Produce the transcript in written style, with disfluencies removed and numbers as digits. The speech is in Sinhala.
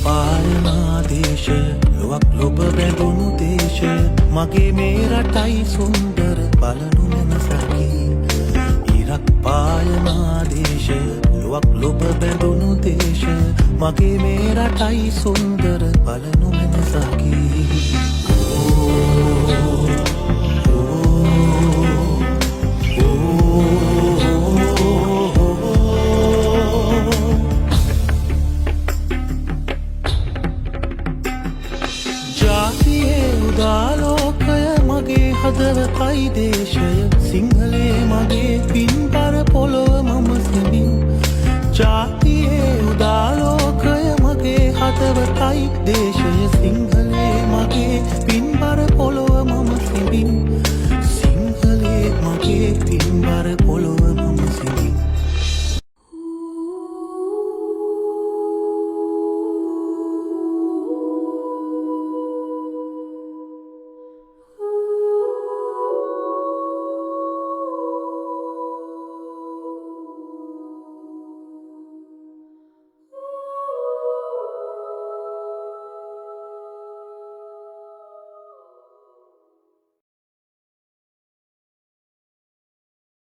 පායනා දේශය ලොවක් ලොබ බැඳුණු දේශය මගේ මේ රටයි සුන්දර බලනු මැනසකි ඉරක් පායනා දේශය ලොවක් ලොබ බැඳුණු දේශය මගේ මේ රටයි සුන්දර බලනු මැනසකි උදාලෝකය මගේ හදවතයි දේශය සිංහලේ මගේ පින්බර පොළොව මම සිඳින් ජාතියේ උදාලෝකය මගේ හදවතයි දේශය සිංහලේ මගේ පින්බර පොළොව මම සිඳින් සිංහලේ මගේ පින්බර